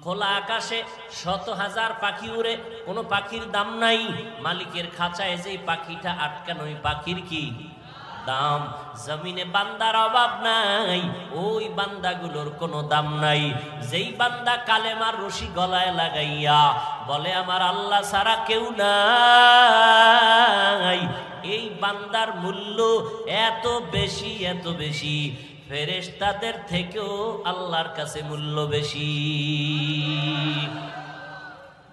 খোলা আকাশে শত হাজার পাখি উড়ে, কোনো পাখির দাম নাই। মালিকের খাঁচায় যে পাখিটা আটকানো, ওই পাখির কি দাম? জমিনে বান্দার অভাব নাই, ওই বান্দাগুলোর কোনো দাম নাই। যেই বান্দা কালেমার রশি গলায় লাগাইয়া বলে আমার আল্লাহ ছাড়া কেউ নাই, এই বান্দার মূল্য এত বেশি, এত বেশি, ফেরেশতাদের থেকেও আল্লাহর কাছে মূল্য বেশি।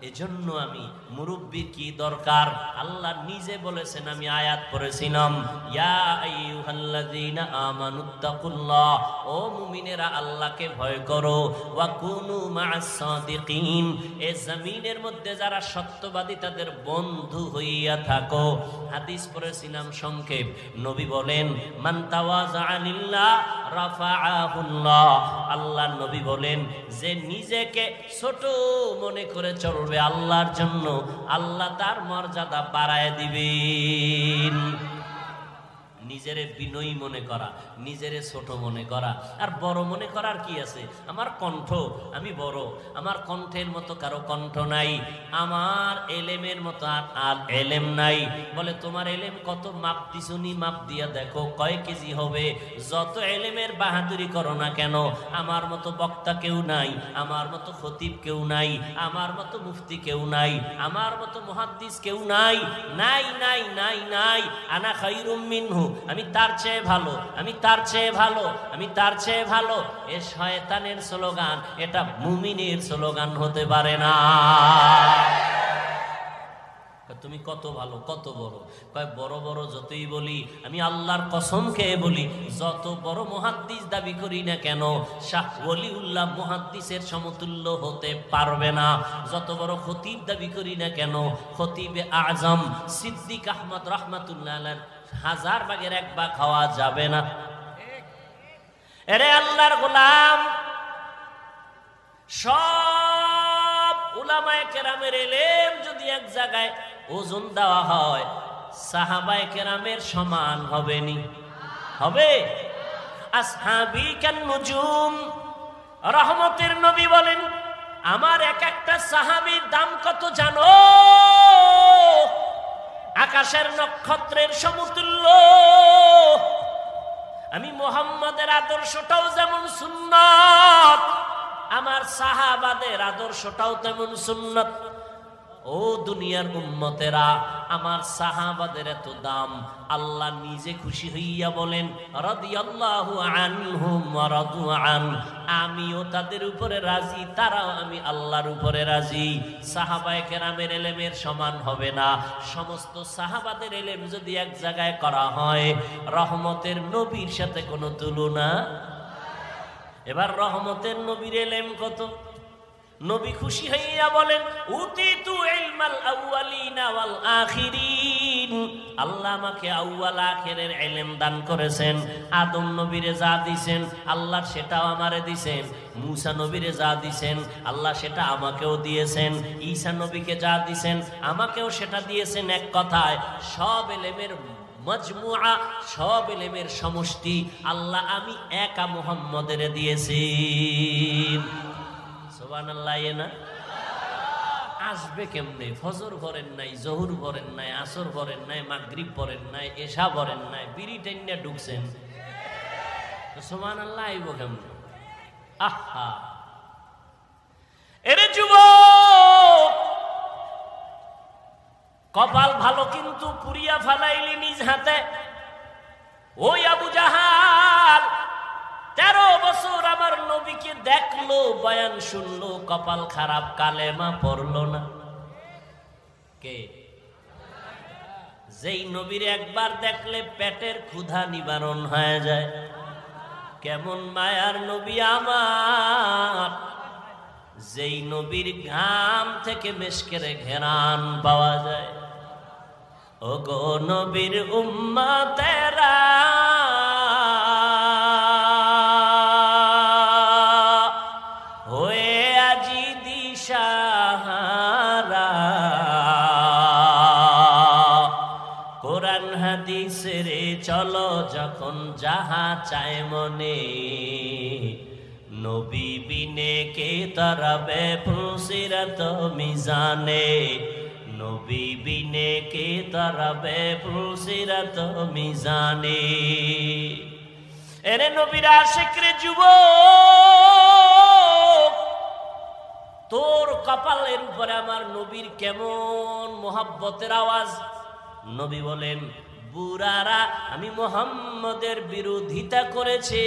এজন্য আমি মুরব্বির কি দরকার? আল্লাহ নিজে বলেছেন, আমি আয়াত পড়েছিলাম, ইয়া আইয়ুহাল্লাযীনা আমানুত্তাকুল্লাহ, ও মুমিনেরা আল্লাহকে ভয় করো, ওয়া কুনু মা'আস সাদিকিন, এই জমিনের মধ্যে যারা সত্যবাদী তাদের বন্ধু হইয়া থাকো। হাদিস পড়েছিলাম সংক্ষেপ, নবী বলেন মান তাওয়াযা লিল্লাহ রাফাআহুল্লাহ, আল্লাহ নবী বলেন যে নিজেকে ছোট মনে করে চলবে আল্লাহর জন্য, আল্লাহ তার মর্যাদা বাড়ায় দিবেন। নিজেরে বিনয়ী মনে করা, নিজেরে ছোট মনে করা আর বড় মনে করার কি আছে? আমার কণ্ঠ, আমি বড়, আমার কণ্ঠের মতো কারো কণ্ঠ নাই, আমার এলেমের মতো আর এলেম নাই। বলে তোমার এলেম কত? মাপ দিছুনি, মাপ দিয়া দেখো কয় কেজি হবে। যত এলেমের বাহাদুরি করো না কেন, আমার মতো বক্তা কেউ নাই, আমার মতো খতিব কেউ নাই, আমার মতো মুফতি কেউ নাই, আমার মতো মুহাদ্দিস কেউ নাই, নাই নাই নাই নাই। আনা খায়রুম মিনহু, আমি তার চেয়ে ভালো, আমি তার চেয়ে ভালো, আমি তার চেয়ে ভালো। এ শয়তানের স্লোগান, এটা মুমিনের স্লোগান হতে পারে না। তুমি কত ভালো, কত বড়? কয় বড় বড় যতই বলি, আমি আল্লাহর কসম খেয়ে বলি, যত বড় মুহাদ্দিস দাবি করি না কেন, শাহ ওলিউল্লাহ মুহাদ্দিসের সমতুল্য হতে পারবে না। যত বড় খতিব দাবি করি না কেন, খতিবে আজম সিদ্দিক আহমদ রাহমাতুল্লাহ আলাইহি 1000 ভাগের 1 ভাগ খাওয়া যাবে না। এরে আল্লাহর গোলাম, সব উলামায়ে কেরামের ইলম যদি এক জায়গায় ওজন দেওয়া হয়, সাহাবায়ে কেরামের সমান হবে নি? হবে? আসহাবী কান নুজুম, রহমতের নবী বলেন আমার এক একটা সাহাবীর দাম কত জানো? আকাশের নক্ষত্রের সমতুল্য। আমি মুহাম্মাদের আদর্শটাও যেমন সুন্নাত, আমার সাহাবাদের আদর্শটাও তেমন সুন্নাত। ও দুনিয়ার উম্মতেরা, আমার সাহাবাদের এত দাম, আল্লাহ নিজে খুশি হইয়া বলেন রাদিয়াল্লাহু আনহুম ওয়া রাদু আন, আমিও তাদের উপরে রাজি, তারাও আমি আল্লাহর উপরে রাজি। সাহাবায়ে কেরামের ইলমের সমান হবে না। সমস্ত সাহাবাদের ইলম যদি এক জায়গায় করা হয়, রহমতের নবীর সাথে কোনো তুলনা। এবার রহমতের নবীর ইলম কত? নবী খুশি হইয়া বলেন উতিতু ইলমাল আউয়ালিনা ওয়াল আখিরিন, আল্লাহ আমাকে আউয়াল আখিরের ইলম দান করেছেন। আদম নবীরে যা দিবেন আল্লাহ সেটাও আমারে দিবেন, মুসা নবীরে যা দিবেন আল্লাহ সেটা আমাকেও দিয়েছেন, ঈসা নবীকে যা দিবেন আমাকেও সেটা দিয়েছেন। এক কথায় সব ইলমের মজমুআ, সব ইলমের সমষ্টি আল্লাহ আমি একা মুহাম্মদের দিয়েছি। সুবহানাল্লাহ। না আসবে কেমনে? ফজর পড়েন নাই, জোহর পড়েন নাই, আসর পড়েন নাই, মাগরিব পড়েন নাই, এশা পড়েন নাই, বিড়ি টেনে ঢুকছেন, সুবহানাল্লাহ আইব কেমনে? আহা, এরে যুবক, কপাল ভালো কিন্তু পুরিয়া ফালাইলি নিজ হাতে। ওই আবু জাহাল 13 বছর আমার নবীকে দেখলো, বয়ান শুনলো, কপাল খারাপ, কালেমা পড়লো না। কে? যেই নবীর একবার দেখলে পেটের ক্ষুধা নিবারণ হয়ে যায়। কেমন মায়ার নবী আমার, যেই নবীর ঘাম থেকে মেশকের ঘেরান পাওয়া যায়। ও গো নবীর উম্মতেরা, হয়ে আজি দিশাহারা, কোরআন হাদিসের চলো যখন যাহা চায় মনে, নবী বিনে के तरफ फुलसिरत मिजाने नबी बिने के तरफ फुलसिरत मिजाने एरे नबीर आशिक रे যুবক তোর কপালের উপরে আমার নবীর কেমন মোহাব্বতের আওয়াজ নবী বলেন বুড়ারা আমি মুহাম্মদের বিরোধিতা করেছে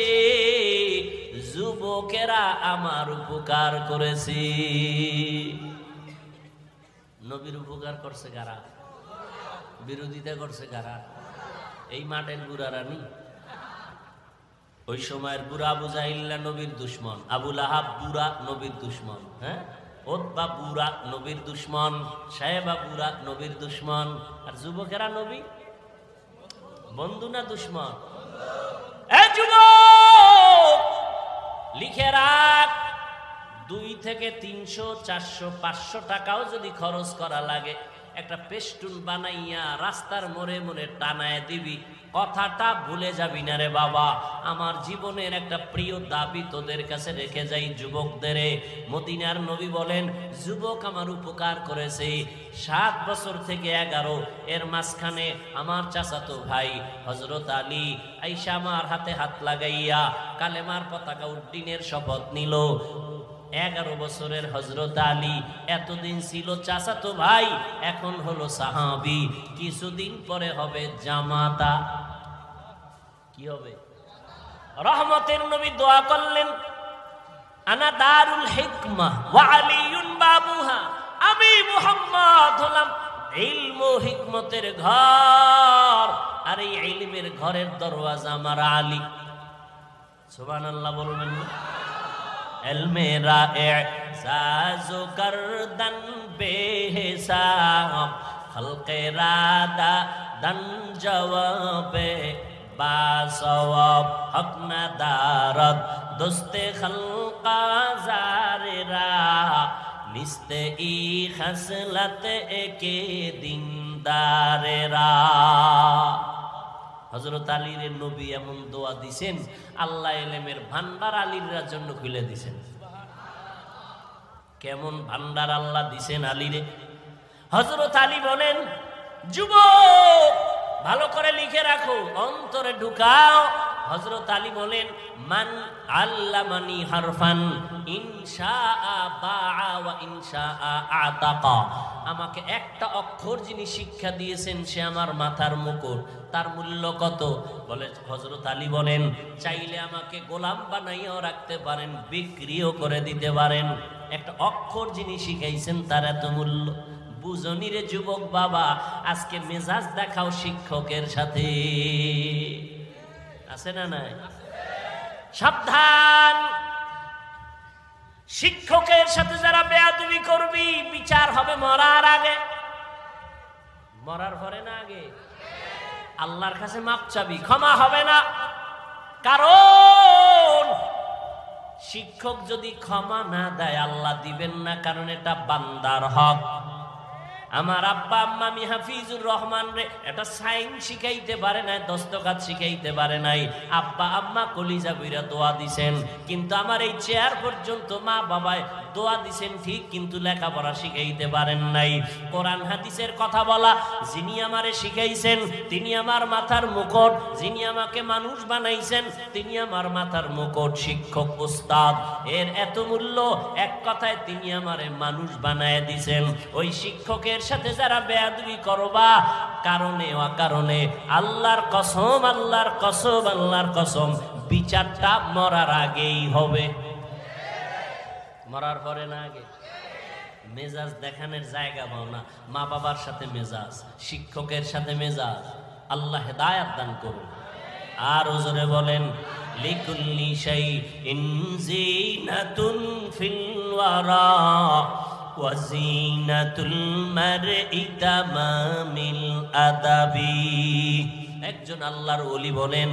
যুবকেরা আমার উপকার করেছে নবীর উপকার করছে কারা বিরোধিতা করছে কারা এই মাঠের বুড়ারা নি ওই সময়ের বুড়া আবু জাহিল নবীর দুশমন আবু লাহাব বুড়া নবীর দুশমন হ্যাঁ ওতবা বুড়া নবীর দুশমন সাহেবা বুড়া নবীর দুশমন আর যুবকেরা নবী বন্ধু না দুশমন এ যুবক লিখে রাখ 2 থেকে 300 400 500 টাকাও যদি খরচ করা লাগে একটা পেস্টুন বানাইয়া রাস্তার মোড়ে মোড়ে টানায় দিবি কথাটা ভুলে যাবি না রে বাবা আমার জীবনের একটা প্রিয় দাবি তোদের কাছে রেখে যাই যুবকদের মদিনার নবী বলেন যুবক আমার উপকার করেছে 7 বছর থেকে 11 এর মাঝখানে আমার চাচাতো ভাই হযরত আলী আয়েশা আমার হাতে হাত লাগাইয়া কালেমার পতাকা উড্ডীনের শপথ নিল 11 বছরের হযরত আলী এতদিন ছিল চাচাতো ভাই এখন হলো সাহাবী কিছুদিন পরে হবে জামাতা কি হবে রহমতের নবী দোয়া করলেন আনা দারুল হিকমা ওয়া আলিয়ুন বাবুহা আমি মুহাম্মদ হলাম ইলম ও হিকমতের ঘর আর এই ইলমের ঘরের দরওয়াজা আমার আলী সুবহানাল্লাহ বলবেন না मेरा एहसासो करदन बेहिसाब खल्क़े रादा दन जवाबे बासवाब हक नदारत दोस्ते खल्क़ा ज़ारिरा निस्ते ई खसलत एके दिनदारेरा হযরত আলীর নবী এমন দোয়া দিবেন আল্লাহ ইলমের ভান্ডার আলীর জন্য খুলে দিবেন কেমন ভান্ডার আল্লাহ দিবেন আলীরে হযরত আলী বলেন যুবক ভালো করে লিখে রাখো অন্তরে ঢুকাও হযরত আলী বলেন মান আল্লামানি হারফান ইনশাআ বাআ ওয়া ইনশাআ আতাকা আমাকে একটা অক্ষর যিনি শিক্ষা দিয়েছেন সে আমার মাথার মুকুট তার মূল্য কত বলে হযরত আলী বলেন চাইলে আমাকে গোলাম বানাইয়াও রাখতে পারেন বিক্রিও করে দিতে পারেন একটা অক্ষর যিনি শিখাইছেন তার এত মূল্য বুঝনি রে যুবক বাবা আজকে মেজাজ দেখাও শিক্ষকের সাথে আছে না নাই সাবধান শিক্ষকের সাথে যারা বেয়াদবি করবি বিচার হবে মরার আগে মরার পরে না আগে আল্লাহর কাছে মাপ চাবি ক্ষমা হবে না কারণ শিক্ষক যদি ক্ষমা না দেয় আল্লাহ দিবেন না কারণ এটা বান্দার হক আমার আব্বা আম্মা মি হাফিজুর রহমান রে এটা সাইন শিখাইতে পারে নাই দস্তখত শিখাইতে পারে নাই আব্বা আম্মা কলিজা বইরা দোয়া দিবেন কিন্তু আমার এই চেয়ার পর্যন্ত মা বাবায় দোয়া দিবেন ঠিক কিন্তু লেখাপড়া শিখাইতে পারেন নাই কোরআন হাদিসের কথা বলা যিনি আমারে শিখাইছেন তিনি আমার মাথার মুকুট যিনি আমাকে মানুষ বানাইছেন তিনি আমার মাথার মুকুট শিক্ষক উস্তাদ এর এত মূল্য এক কথায় তিনি আমারে মানুষ বানায় দিবেন ওই শিক্ষকের সাথে যারা বেয়াদবি করবা কারণে অকারণে আল্লাহর কসম আল্লাহর কসম আল্লাহর কসম বিচারটা মরার আগেই হবে মরার পরে না আগে মেজাজ দেখানোর জায়গা পাও না মা বাবার সাথে মেজাজ শিক্ষকের সাথে মেজাজ আল্লাহ হেদায়েত দান করুন আর ওজরে বলেন লিকুল্লি শাইইন জিনাতুন ফিল ওয়ারা ওয়াজিনাতুল মারই তামামিল আদাবি একজন আল্লাহর ওলি বলেন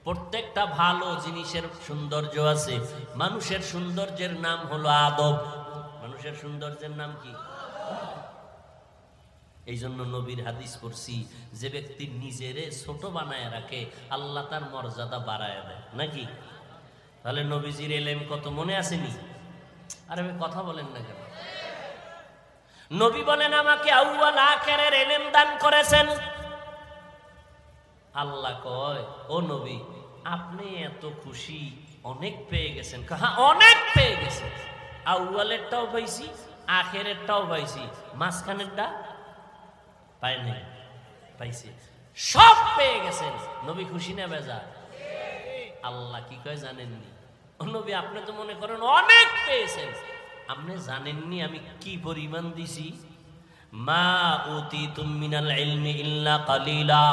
প্রত্যেকটা ভালো জিনিসের সৌন্দর্য আছে মানুষের সৌন্দর্যের নাম হলো আদব মানুষের সৌন্দর্যের নাম কি এই জন্য নবীর হাদিস পড়ছি যে ব্যক্তি নিজেরে ছোট বানায় রাখে আল্লাহ তার মর্যাদা বাড়ায় দেয় নাকি তাহলে নবীজির ইলম কত মনে আসেনি আরে ভাই কথা বলেন না কেন? নবী বলেন আমাকে আউয়াল আখিরের ইলম দান করেছেন। আল্লাহ কয় ও নবী আপনি এত খুশি, অনেক পেয়ে গেছেন। হ্যাঁ অনেক পেয়ে গেছেন, আউয়ালেরটাও পাইছি, আখিরেরটাও পাইছি, মাঝখানেরটা পাই নাই, পাইছি, সব পেয়ে গেছেন। নবী খুশি না বেজার? আল্লাহ কি কয় জানেননি? ও নবী আপনি তো মনে করেন অনেক পেয়েছেন, আপনি জানেননি আমি কি পরিমাণ দিছি? মা উতিতুম মিনাল ইলমি ইল্লা কালিলা,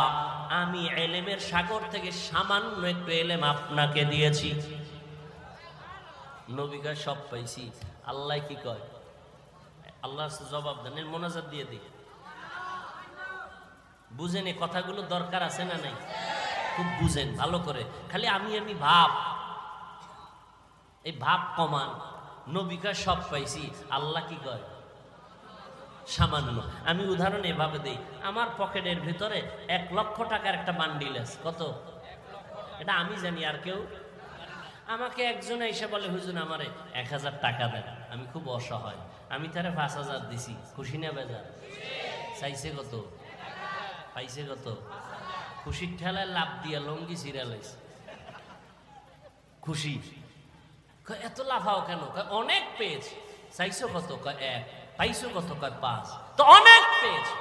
আমি ইলমের সাগর থেকে সামান্য একটু ইলম আপনাকে দিয়েছি। নবী কয় সব পাইছি। আল্লাহ কি কয়? আল্লাহ জবাব দেন, মোনাজাত দিয়ে দিই। বুঝেন এই কথাগুলো দরকার আছে না নাই? খুব বুঝেন ভালো করে, খালি আমি ভাব, এই ভাব কমান। নবী কয় সব পাইছি, আল্লাহ কি কয়? সামান্য। আমি উদাহরণ এভাবে দেই, আমার পকেটের ভিতরে 1 লক্ষ টাকার একটা বান্ডিল আছে। কত? এটা আমি জানি, আর কেউ? আমাকে একজন এসে বলে হুজুর আমারে 1000 টাকা দেন, আমি খুব অসহায়, আমি তারে 5000 দিছি। খুশি না বেজার? চাইছে কত? পাইছে কত? খুশির ঠেলায় লাভ দিয়া লঙ্গি ছিড়ালাইছে। খুশি। এত লাফাও কেন? অনেক পেয়েছি। চাইছো কত? 1। পাইছো কত? 5। তো অনেক পেয়েছি।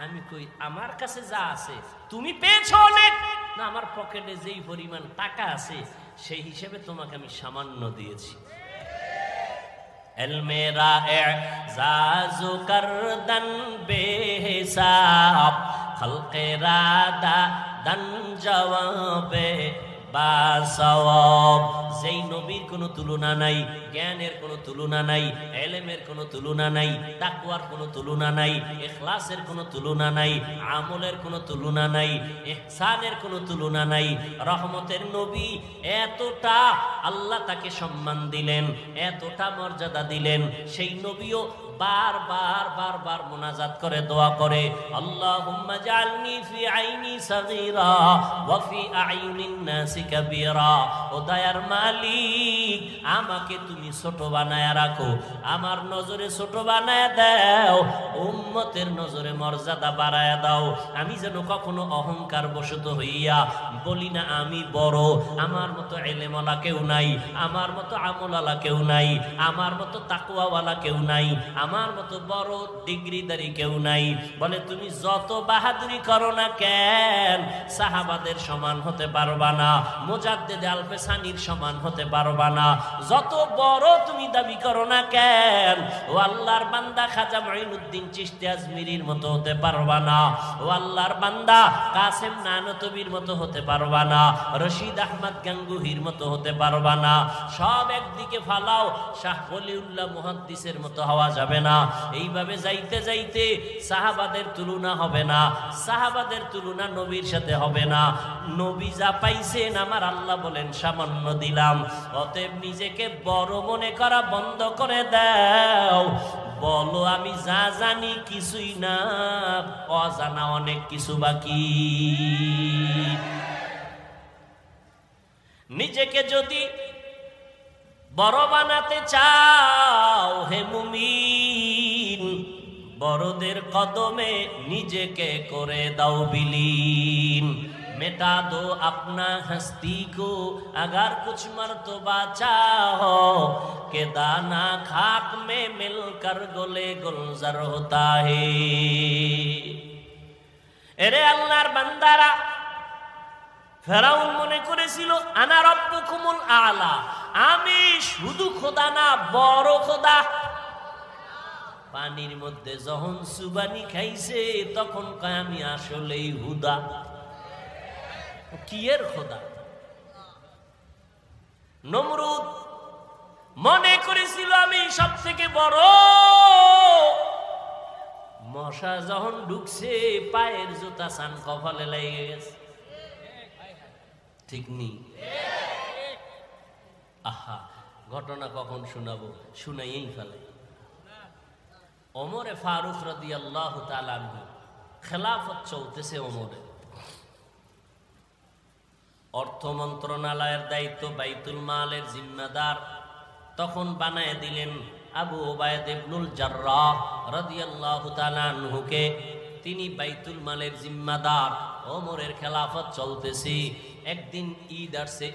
আমি কই আমার কাছে যা আছে তুমি পেয়েছো অনেক না, আমার পকেটে যেই পরিমাণ টাকা আছে সেই হিসেবে তোমাকে আমি সামান্য দিয়েছি। এলমেরা এজাজু করদন বেহিসাব, খলকেরা দান জওয়াবে বাসওয়াব। যেই নবীর কোনো তুলনা নাই, জ্ঞানের কোনো তুলনা নাই, ইলমের কোনো তুলনা নাই, তাকওয়ার কোনো তুলনা নাই, ইখলাসের কোনো তুলনা নাই, আমলের কোনো তুলনা নাই, ইহসানের কোনো তুলনা নাই। রহমতের নবী এতটা আল্লাহ তাকে সম্মান দিলেন, এতটা মর্যাদা দিলেন, সেই নবীও বারবার মুনাজাত করে দোয়া করে, আল্লাহুম্মা জাআলনি ফি আইনি সাগীরা ওয়া ফি আইনিন নাসি কাবীরা। ও দয়ার মালিক আমাকে তুমি ছোট বানায়া রাখো, আমার নজরে ছোট বানায়া দাও, উম্মতের নজরে মর্যাদা বাড়ায়া দাও। আমি যেন কখনো অহংকার বশত হইয়া বলি না আমি বড়, আমার মতো ইলমওয়ালা কেউ নাই, আমার মতো আমলওয়ালা কেউ নাই, আমার মতো তাকওয়াওয়ালা কেউ নাই, আমার মতো বড় ডিগ্রিদারি কেউ নাই। বলে তুমি যত বাহাদুরি করো না কেন সাহাবাদের সমান হতে পারবা না, মুজাদ্দিদ আলফে সানির সমান হতে পারবা না। যত বড় তুমি দাবি করো না কেন ও আল্লাহর বান্দা খাজা মুঈনুদ্দিন চিশতি আজমিরির মতো হতে পারবা না, ও আল্লাহর বান্দা কাসেম নানতবির মতো হতে পারবা না, রশিদ আহমদ গাঙ্গুহির মতো হতে পারবা না। সব একদিকে ফালাও, শাহ ওলিউল্লাহ মুহাদ্দিসের মতো হওয়া যাবে না। এইভাবে যাইতে যাইতে সাহাবাদের তুলনা হবে না, সাহাবাদের তুলনা নবীর সাথে হবে না। নবী যা পাইছেন আমার আল্লাহ বলেন সামান্য দিলাম। অতএব নিজেকে বড় মনে করা বন্ধ করে দাও, বলো আমি যা জানি কিছুই না, অজানা অনেক কিছু বাকি। নিজেকে যদি বড় বানাতে চাও হে মুমিন, বড়দের কদমে নিজেকে করে দাও বিলীন। मिटा दो अपना हस्ती को अगर कुछ मर्तबा चाहो, के दाना खाक में मिलकर गोले गुलजार होता है। এরে আল্লাহর বান্দারা, ফেরাউন মনে করেছিল আনা রব্বুকুমুল আলা, আমি শুধু খোদা না বড় খোদা। পানির মধ্যে যখন সুবানি খাইছে তখন কয় আমি আসলেই হুদা। কি এর খোদা? নমরুদ মনে করেছিল আমি সব থেকে বড়। মশা যখন ঢুকছে পায়ের জুতা সান কপালে লেগে গেছে। ঠিক নেই? আহা, ঘটনা কখন শোনাবো, শুনাইয়েই ফেলে। ওমরে ফারুক রাদিয়াল্লাহু তাআলা আনহু, খেলাফত চলতেছে ওমরে। অর্থ মন্ত্রণালয়ের দায়িত্ব, বাইতুল মালের জিম্মাদার। তখন বানায় দিলেন আবু ওবায়দা ইবনুল জাররাহ রাদিয়াল্লাহু তাআলা আনহুকে। তিনি বাইতুল মালের জিম্মাদার। ওমরের খেলাফত চলতেছে। একদিন ঈদ আসছে,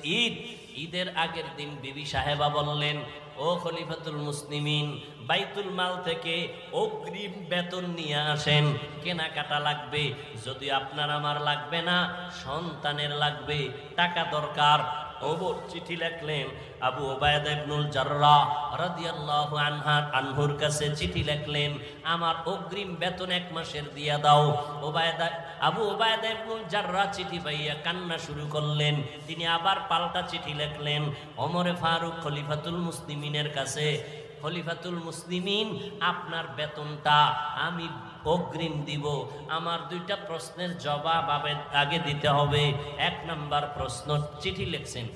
ঈদের আগের দিন বিবি সাহেবা বললেন, ও খলিফাতুল মুসলিমিন, বাইতুল মাল থেকে অগ্রিম বেতন নিয়ে আসেন, কেনাকাটা লাগবে। যদি আপনার আমার লাগবে না, সন্তানের লাগবে, টাকা দরকার। ওমর চিঠি লিখলেন আবু ওবায়দা ইবনুল জাররাহ রাদিয়াল্লাহু আনহুর কাছে চিঠি লিখলেন, আমার অগ্রিম বেতন 1 মাসের দিয়া দাও। আবু ওবায়দা ইবনুল জাররাহ চিঠি পাইয়া কান্না শুরু করলেন। তিনি আবার পাল্টা চিঠি লিখলেন ওমরে ফারুক খলিফাতুল মুসলিমিনের কাছে, খলিফাতুল মুসলিমিন, আপনার বেতনটা আমি অগ্রিম দিব। আমার 2টা প্রশ্নের জবাব আগে দিতে হবে। 1 নাম্বার প্রশ্ন, চিঠি লিখছেন,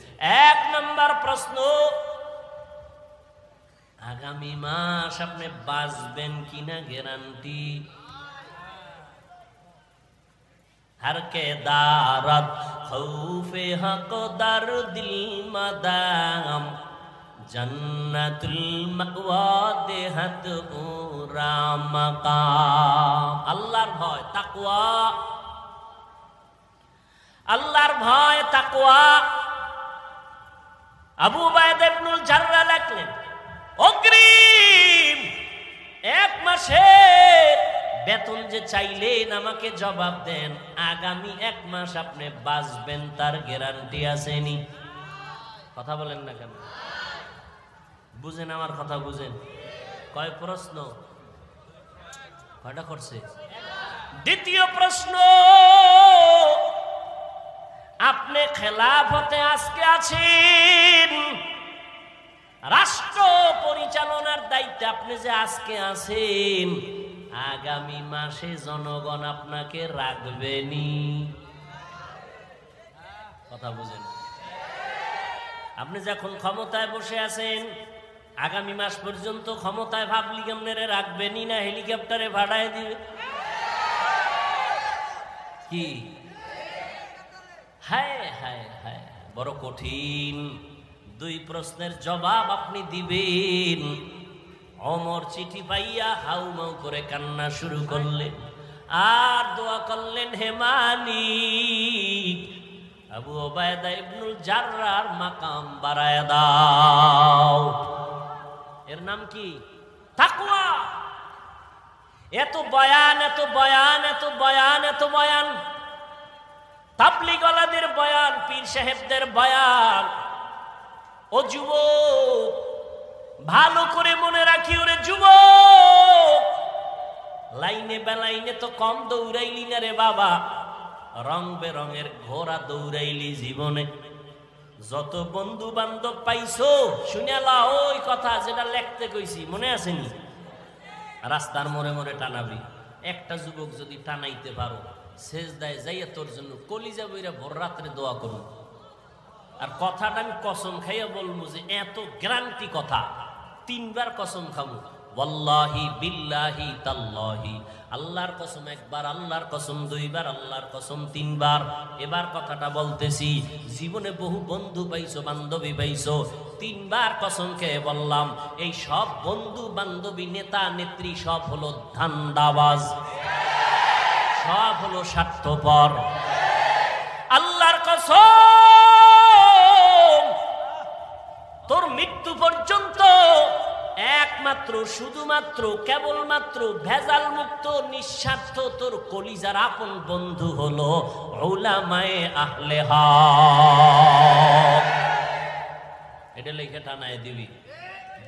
1 নাম্বার প্রশ্ন, আগামী মাস আপনি বাঁচবেন কিনা গ্যারান্টি? हर के दारत खौफे हक दर दिल मदाम जन्नतुल मअवा देहत उरा मकाम। আল্লাহর ভয় তাকওয়া, আল্লাহর ভয় তাকওয়া। আবু উবায়দা ইবনুল জাররাহ লিখলেন, অগ্রিম 1 মাসের বেতন যে চাইলেন আমাকে জবাব দেন, আগামী 1 মাস আপনি বাঁচবেন তার গ্যারান্টি আসেনি? কথা বলেন না কেন? বুঝেন আমার কথা, বুঝেন। কয় প্রশ্ন? কয়টা করছে? দ্বিতীয় প্রশ্ন, আপনি খেলাফতে আজকে আছেন, রাষ্ট্র পরিচালনার দায়িত্বে আপনি যে আজকে আছেন, আগামী মাসে জনগণ আপনাকে রাখবেনি? কথা বুঝেন। আপনি যখন ক্ষমতায় বসে আছেন, আগামী মাস পর্যন্ত ক্ষমতায় ভাবলি আপনারে রাখবেনি না হেলিকপ্টারে ভাড়ায় দিবে? কি হায় হায় হায়, বড় কঠিন। 2 প্রশ্নের জবাব আপনি দিবেন। ওমর চিঠি পাইয়া হাউমাউ করে কান্না শুরু করলেন আর দোয়া করলেন, হে মালিক, আবু ওবায়দা ইবনুল জাররাহর মাকাম বাড়ায় দাও। এর নাম কি? তাকওয়া। এত বয়ান, এত বয়ান, এত বয়ান, এত বয়ান, তাবলীগওয়ালাদের বয়ান, পীর সাহেবদের বয়ান। ও যুবক, ভালো করে মনে রাখি, ওরে যুবক, লাইনে বেলাইনে তো কম দৌড়াইলি না রে বাবা, রং বেরঙের ঘোড়া দৌড়াইলি জীবনে। যত বন্ধু বান্ধব পাইছো শুনেলা ওই কথা যেটা লিখতে কইছি, মনে আসেনি? রাস্তার মোড়ে মোড়ে টানাবি। একটা যুবক যদি টানাইতে পারো, সেজদায় যাইয়া তোর জন্য কলিজা বইরা ভোর রাত্রে দোয়া করুন। আর কথাটা আমি কসম খাইয়া বলবো যে এত গ্যারান্টি কথা, 3 বার কসম খাবো, ওয়াল্লাহি বিল্লাহি তাল্লাহি। আল্লাহর কসম 1 বার, আল্লাহর কসম 2 বার, আল্লাহর কসম 3 বার। এবার কথাটা বলতেছি, জীবনে বহু বন্ধু পাইছো, বান্ধবী পাইছো, 3 বার কসম খেয়ে বললাম, এই সব বন্ধু বান্ধবী, নেতা নেত্রী সব হলো ধান্দাবাজ, সব হলো স্বার্থপর। আল্লাহর কসম, তোর মৃত্যু পর্যন্ত একমাত্র শুধুমাত্র কেবলমাত্র ভেজাল মুক্ত নিঃস্বার্থ তোর কলিজার আপন বন্ধু হলো উলামায়ে আহলে হক। এটা লিখে টানায় দিবি।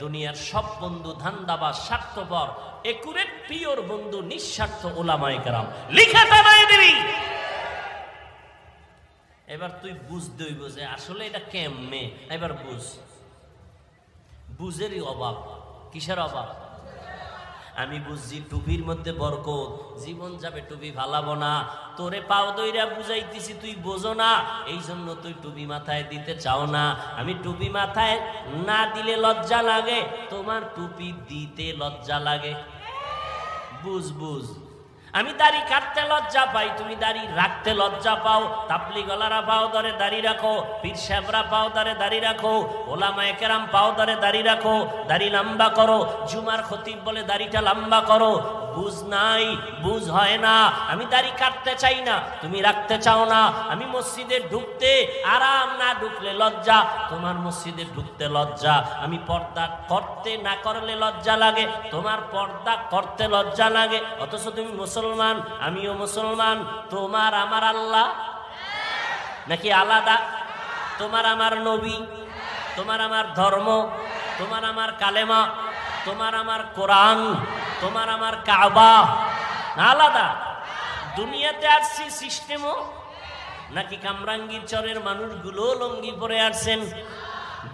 দুনিয়ার সব বন্ধু ধান্দাবাজ, স্বার্থপর, একুরেট পিওর বন্ধু নিঃস্বার্থ উলামায়ে কেরাম, লিখে টানায় দিবি। এবার তুই বুঝতে হইব যে আসলে এটা কেমনে। এবার বুঝেরই অভাব। কিসের অভাব? আমি বুঝছি টুপির মধ্যে বরকত, জীবন যাবে টুপি ফালাবো না। তোরে পাও দইরা বুঝাইতেছি, তুই বোঝো না, এই জন্য তুই টুপি মাথায় দিতে চাও না। আমি টুপি মাথায় না দিলে লজ্জা লাগে, তোমার টুপি দিতে লজ্জা লাগে। বুঝ আমি দাড়ি কাটতে লজ্জা পাই, তুমি দাড়ি রাখতে লজ্জা পাও। তাবলীগওয়ালারা পাও ধরে দাড়ি রাখো, পীর সাহেবরা পাও ধরে দাড়ি রাখো, ওলামায়ে কেরাম পাও ধরে দাড়ি রাখো, দাড়ি লম্বা করো। জুমার খতিব বলে দাড়িটা লম্বা করো। বুঝ নাই, বুঝ হয় না। আমি দাড়ি কাটতে চাই না, তুমি রাখতে চাও না। আমি মসজিদে ঢুকতে আরাম, না ঢুকলে লজ্জা। তোমার মসজিদে ঢুকতে লজ্জা। আমি পর্দা করতে না করলে লজ্জা লাগে, তোমার পর্দা করতে লজ্জা লাগে। অথচ তুমি মুসলমান, আমিও মুসলমান। তোমার আমার আল্লাহ নাকি আলাদা? তোমার আমার নবী, তোমার আমার ধর্ম, তোমার আমার কালেমা, তোমার আমার কোরআন, তোমার আমার কাবা আলাদা। দুনিয়াতে আসছি সিস্টেমও নাকি কামরাঙ্গীর চরের মানুষগুলো লঙ্গি পরে আসছেন।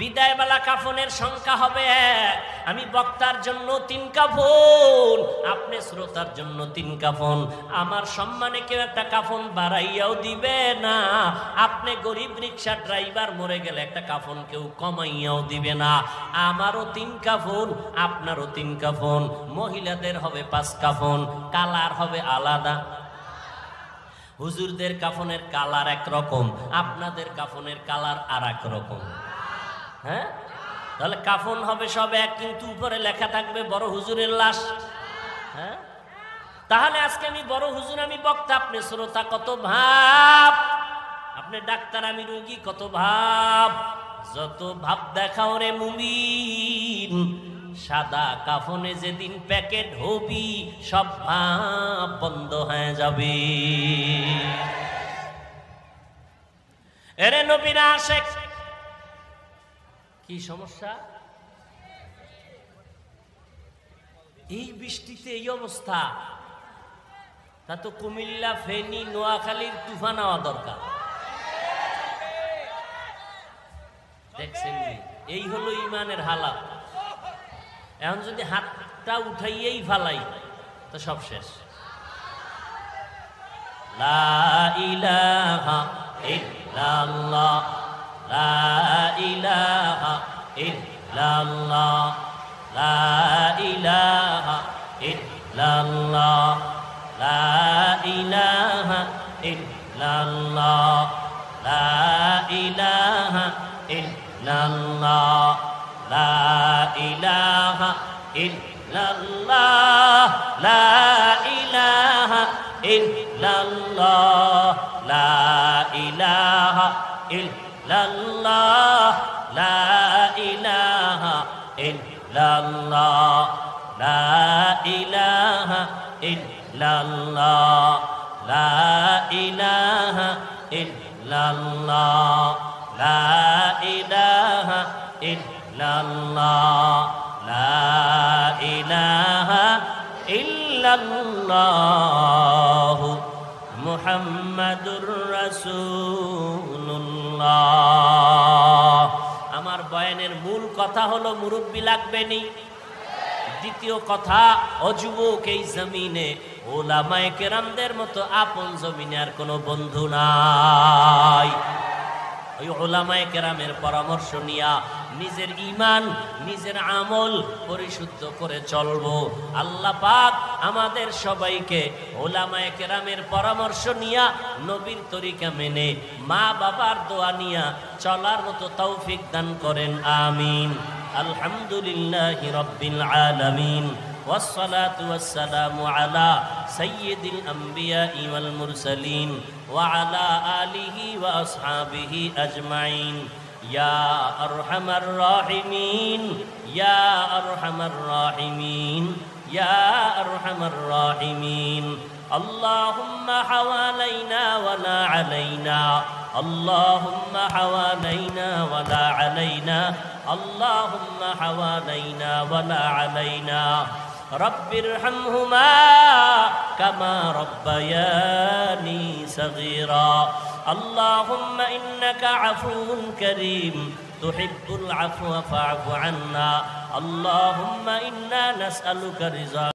বিদায় বেলা কাফনের সংখ্যা হবে 1। আমি বক্তার জন্য 3 কাফন, আপনি শ্রোতার জন্য 3 কাফন। আমার সম্মানে কেউ একটা কাফন বাড়াইয়াও দিবে না। আপনি গরিব রিক্সা ড্রাইভার মরে গেলে একটা কাফন কেউ কমাইয়াও দিবে না। আমারও 3 কাফন, আপনারও 3 কাফন। মহিলাদের হবে 5 কাফন, কালার হবে আলাদা। হুজুরদের কাফনের কালার একরকম, আপনাদের কাফনের কালার আর এক রকম। হ্যাঁ, তাহলে কাফন হবে সব এক, কিন্তু উপরে লেখা থাকবে বড় হুজুরের লাশ। হ্যাঁ, তাহলে আজকে আমি বড় হুজুর, আমি বক্তা, আপনি শ্রোতা, কত ভাব। আপনি ডাক্তার, আমি রোগী, কত ভাব। যত ভাব দেখাও রে মুমিন, সাদা কাফনে যেদিন প্যাকেট হবি সব ভাব বন্ধ হয়ে যাবে। এরে নবীর আশিক, কি সমস্যা? এই বৃষ্টিতে এই অবস্থা, তা তো কুমিল্লা, ফেনী, নোয়াখালীর তুফান হওয়া দরকার। দেখছেন, এই হলো ইমানের হালাত। এখন যদি হাতটা উঠাইয়েই ফালাই তো সব শেষ। লা ইলাহা ইল্লাল্লাহ, লা ইলাহা ইল্লাল্লাহ, লা ইলাহা ইল্লাল্লাহ, লা ইলাহা ইল্লাল্লাহ, লা ইলাহা ইল্লাল্লাহ, লা ইলাহা ইল্লাল্লাহ, লা ইলাহা ইল্লাল্লাহ, লা ইলাহা ইল্লাল্লাহ, লা ইলাহা ইল্লাল্লাহ, লা ইলাহা ইল্লাল্লাহ, লা ইলাহা ইল্লাল্লাহ, লা ইলাহা ইল্লাল্লাহ, লা ইলাহা ইল্লাল্লাহ, মুহাম্মাদুর রাসূলুল্লাহ। আমার বয়ানের মূল কথা হলো মুরব্বি লাগবে নি। দ্বিতীয় কথা, অযুবক এই জমিনে ওলামায়ে কেরামদের মতো আপন জমিনে আর কোনো বন্ধু নাই। ওই ওলামায়ে কেরামের পরামর্শ নিয়া নিজের ঈমান, নিজের আমল পরিশুদ্ধ করে চলবো। আল্লাহ পাক আমাদের সবাইকে ওলামায়ে কেরামের পরামর্শ নিয়া নবীর তরিকা মেনে মা বাবার দোয়া নিয়া চলার মতো তৌফিক দান করেন, আমিন। আলহামদুলিল্লাহি রাব্বিল আলামিন, والصلاة والسلام على سيد الأنبياء والمرسلين وعلى آله وأصحابه أجمعين. يا أرحم الراحمين، يا أرحم الراحمين، يا أرحم الراحمين. اللهم حوالينا ولا علينا، اللهم حوالينا ولا علينا، اللهم حوالينا ولا علينا. رب ارحمهما كما ربياني صغيرا. اللهم إنك عفو كريم تحب العفو فاعف عنا. اللهم إنا نسألك رضاك